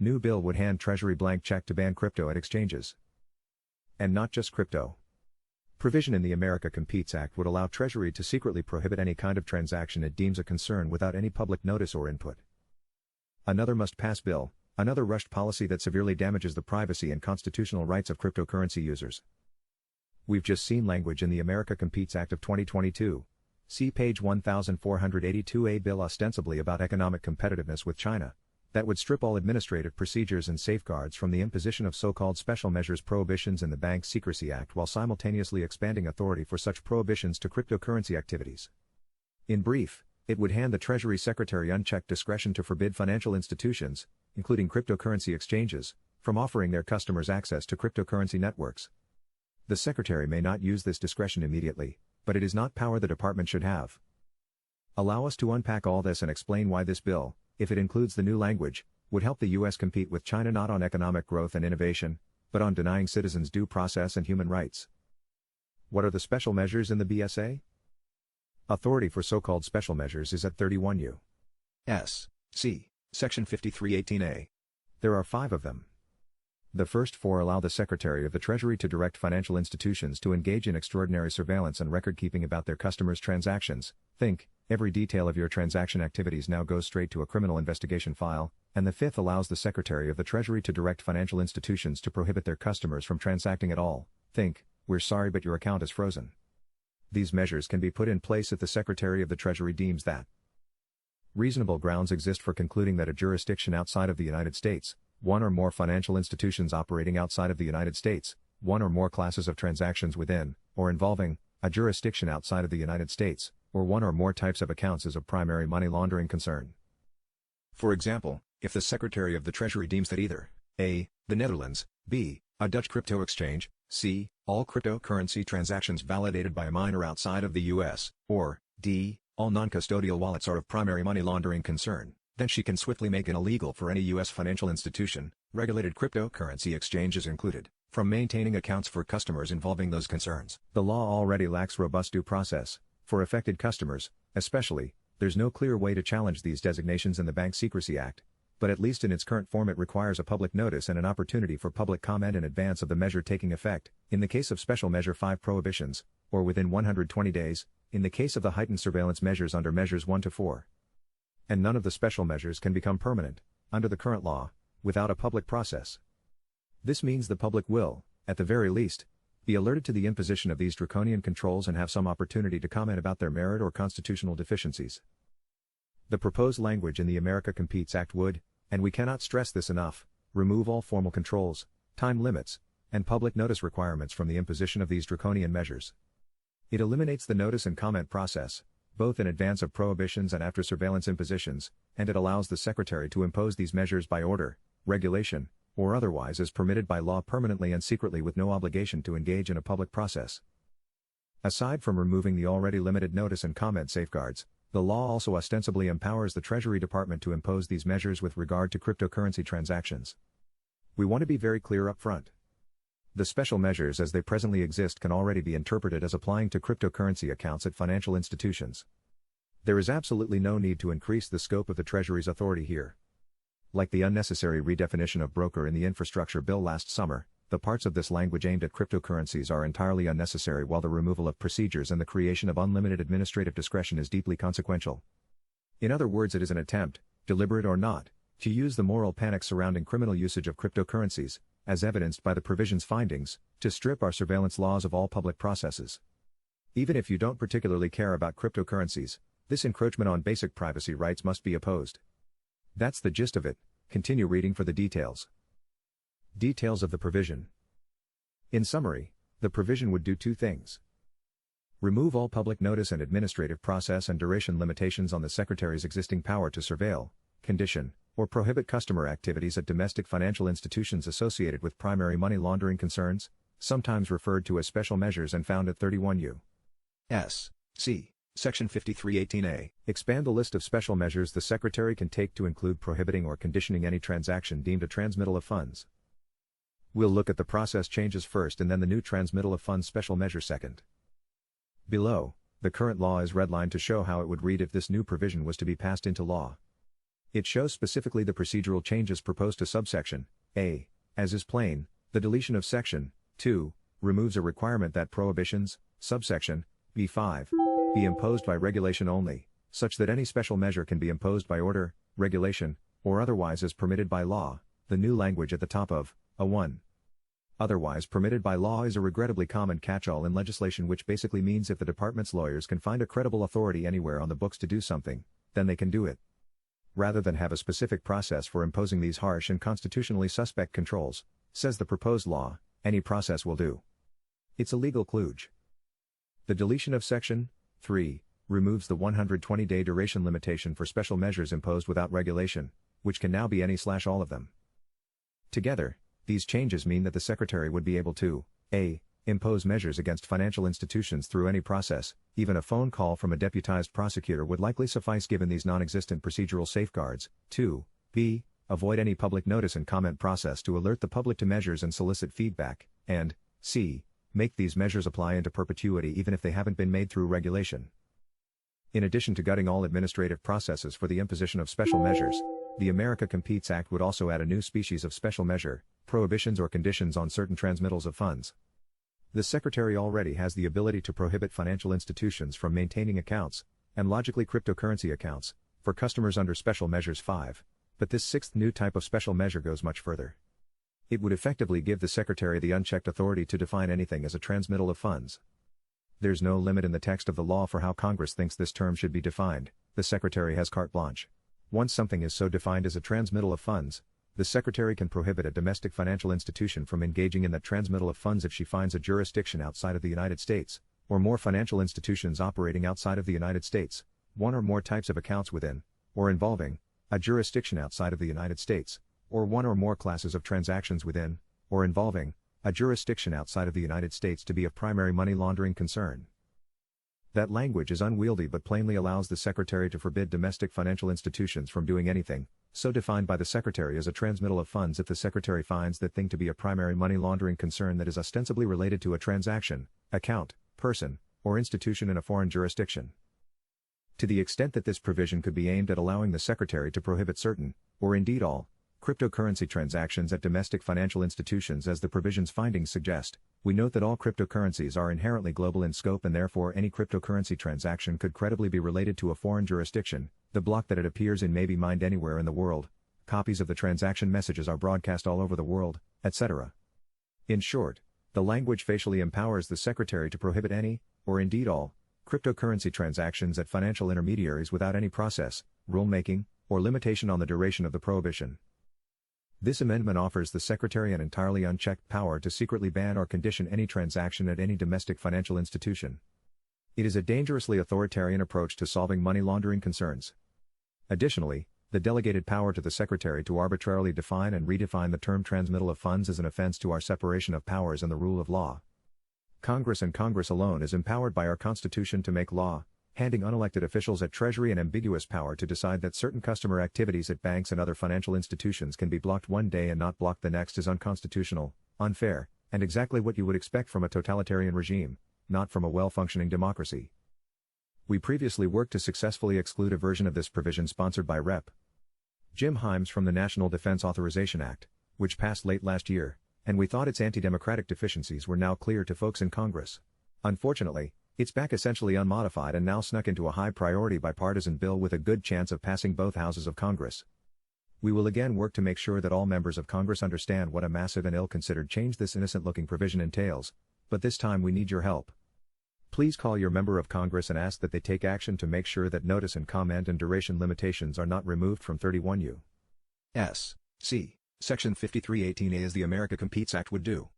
New bill would hand Treasury blank check to ban crypto at exchanges. And not just crypto. Provision in the America Competes Act would allow Treasury to secretly prohibit any kind of transaction it deems a concern without any public notice or input. Another must-pass bill, another rushed policy that severely damages the privacy and constitutional rights of cryptocurrency users. We've just seen language in the America Competes Act of 2022. See page 1482A bill ostensibly about economic competitiveness with China, that would strip all administrative procedures and safeguards from the imposition of so-called special measures prohibitions in the Bank Secrecy Act while simultaneously expanding authority for such prohibitions to cryptocurrency activities. In brief, it would hand the Treasury Secretary unchecked discretion to forbid financial institutions, including cryptocurrency exchanges, from offering their customers access to cryptocurrency networks. The Secretary may not use this discretion immediately, but it is not power the department should have. Allow us to unpack all this and explain why this bill, if it includes the new language, would help the U.S. compete with China not on economic growth and innovation, but on denying citizens due process and human rights. What are the special measures in the BSA? Authority for so-called special measures is at 31 U.S. C. Section 5318A. There are 5 of them. The first 4 allow the Secretary of the Treasury to direct financial institutions to engage in extraordinary surveillance and record-keeping about their customers' transactions. Think, every detail of your transaction activities now goes straight to a criminal investigation file, and the 5th allows the Secretary of the Treasury to direct financial institutions to prohibit their customers from transacting at all. Think, we're sorry but your account is frozen. These measures can be put in place if the Secretary of the Treasury deems that reasonable grounds exist for concluding that a jurisdiction outside of the United States, one or more financial institutions operating outside of the United States, one or more classes of transactions within, or involving, a jurisdiction outside of the United States, or one or more types of accounts is of primary money laundering concern. For example, if the Secretary of the Treasury deems that either a. the Netherlands, b. a Dutch crypto exchange, c. all cryptocurrency transactions validated by a miner outside of the U.S., or d. all non-custodial wallets are of primary money laundering concern, then she can swiftly make it illegal for any U.S. financial institution, regulated cryptocurrency exchanges included, from maintaining accounts for customers involving those concerns. The law already lacks robust due process. For affected customers, especially, there's no clear way to challenge these designations in the Bank Secrecy Act, but at least in its current form it requires a public notice and an opportunity for public comment in advance of the measure taking effect, in the case of Special Measure 5 prohibitions, or within 120 days, in the case of the heightened surveillance measures under Measures 1 to 4. And none of the special measures can become permanent, under the current law, without a public process. This means the public will, at the very least, be alerted to the imposition of these draconian controls and have some opportunity to comment about their merit or constitutional deficiencies. The proposed language in the America Competes Act would, and we cannot stress this enough, remove all formal controls, time limits, and public notice requirements from the imposition of these draconian measures. It eliminates the notice and comment process, both in advance of prohibitions and after surveillance impositions, and it allows the Secretary to impose these measures by order, regulation, or otherwise as permitted by law permanently and secretly with no obligation to engage in a public process. Aside from removing the already limited notice and comment safeguards, the law also ostensibly empowers the Treasury Department to impose these measures with regard to cryptocurrency transactions. We want to be very clear up front. The special measures as they presently exist can already be interpreted as applying to cryptocurrency accounts at financial institutions. There is absolutely no need to increase the scope of the Treasury's authority here. Like the unnecessary redefinition of broker in the infrastructure bill last summer, the parts of this language aimed at cryptocurrencies are entirely unnecessary while the removal of procedures and the creation of unlimited administrative discretion is deeply consequential. In other words, it is an attempt, deliberate or not, to use the moral panic surrounding criminal usage of cryptocurrencies, as evidenced by the provision's findings, to strip our surveillance laws of all public processes. Even if you don't particularly care about cryptocurrencies, this encroachment on basic privacy rights must be opposed. That's the gist of it. Continue reading for the details. Details of the provision. In summary, the provision would do 2 things. Remove all public notice and administrative process and duration limitations on the Secretary's existing power to surveil, condition, or prohibit customer activities at domestic financial institutions associated with primary money laundering concerns, sometimes referred to as special measures and found at 31 U.S. C. Section 5318A. Expand the list of special measures the Secretary can take to include prohibiting or conditioning any transaction deemed a transmittal of funds. We'll look at the process changes first and then the new transmittal of funds special measure second. Below, the current law is redlined to show how it would read if this new provision was to be passed into law. It shows specifically the procedural changes proposed to subsection A. As is plain, the deletion of section 2 removes a requirement that prohibitions, subsection B5, be imposed by regulation only, such that any special measure can be imposed by order, regulation, or otherwise as permitted by law. The new language at the top of A1. Otherwise permitted by law is a regrettably common catch-all in legislation, which basically means if the department's lawyers can find a credible authority anywhere on the books to do something, then they can do it. Rather than have a specific process for imposing these harsh and constitutionally suspect controls, says the proposed law, any process will do. It's a legal kludge. The deletion of section 3 removes the 120-day duration limitation for special measures imposed without regulation, which can now be any/all of them. Together, these changes mean that the Secretary would be able to A. Impose measures against financial institutions through any process. Even a phone call from a deputized prosecutor would likely suffice given these non-existent procedural safeguards. 2. B. Avoid any public notice and comment process to alert the public to measures and solicit feedback. And C. Make these measures apply into perpetuity even if they haven't been made through regulation. In addition to gutting all administrative processes for the imposition of special measures, the America Competes Act would also add a new species of special measure, prohibitions or conditions on certain transmittals of funds. The Secretary already has the ability to prohibit financial institutions from maintaining accounts, and logically cryptocurrency accounts, for customers under Special Measures 5, but this sixth new type of special measure goes much further. It would effectively give the Secretary the unchecked authority to define anything as a transmittal of funds. There's no limit in the text of the law for how Congress thinks this term should be defined. The Secretary has carte blanche. Once something is so defined as a transmittal of funds, the Secretary can prohibit a domestic financial institution from engaging in that transmittal of funds if she finds a jurisdiction outside of the United States, or more financial institutions operating outside of the United States, one or more types of accounts within, or involving, a jurisdiction outside of the United States, or one or more classes of transactions within, or involving, a jurisdiction outside of the United States to be of primary money laundering concern. That language is unwieldy but plainly allows the Secretary to forbid domestic financial institutions from doing anything, so defined by the Secretary as a transmittal of funds if the Secretary finds that thing to be a primary money laundering concern that is ostensibly related to a transaction, account, person, or institution in a foreign jurisdiction. To the extent that this provision could be aimed at allowing the Secretary to prohibit certain, or indeed all, cryptocurrency transactions at domestic financial institutions as the provision's findings suggest, we note that all cryptocurrencies are inherently global in scope and therefore any cryptocurrency transaction could credibly be related to a foreign jurisdiction. The block that it appears in may be mined anywhere in the world, copies of the transaction messages are broadcast all over the world, etc. In short, the language facially empowers the Secretary to prohibit any, or indeed all, cryptocurrency transactions at financial intermediaries without any process, rulemaking, or limitation on the duration of the prohibition. This amendment offers the Secretary an entirely unchecked power to secretly ban or condition any transaction at any domestic financial institution. It is a dangerously authoritarian approach to solving money laundering concerns. Additionally, the delegated power to the Secretary to arbitrarily define and redefine the term transmittal of funds is an offense to our separation of powers and the rule of law. Congress and Congress alone is empowered by our Constitution to make law, handing unelected officials at Treasury an ambiguous power to decide that certain customer activities at banks and other financial institutions can be blocked one day and not blocked the next is unconstitutional, unfair, and exactly what you would expect from a totalitarian regime, not from a well-functioning democracy. We previously worked to successfully exclude a version of this provision sponsored by Rep. Jim Himes from the National Defense Authorization Act, which passed late last year, and we thought its anti-democratic deficiencies were now clear to folks in Congress. Unfortunately, it's back essentially unmodified and now snuck into a high-priority bipartisan bill with a good chance of passing both houses of Congress. We will again work to make sure that all members of Congress understand what a massive and ill-considered change this innocent-looking provision entails, but this time we need your help. Please call your member of Congress and ask that they take action to make sure that notice and comment and duration limitations are not removed from 31 U.S.C. Section 5318A as the America Competes Act would do.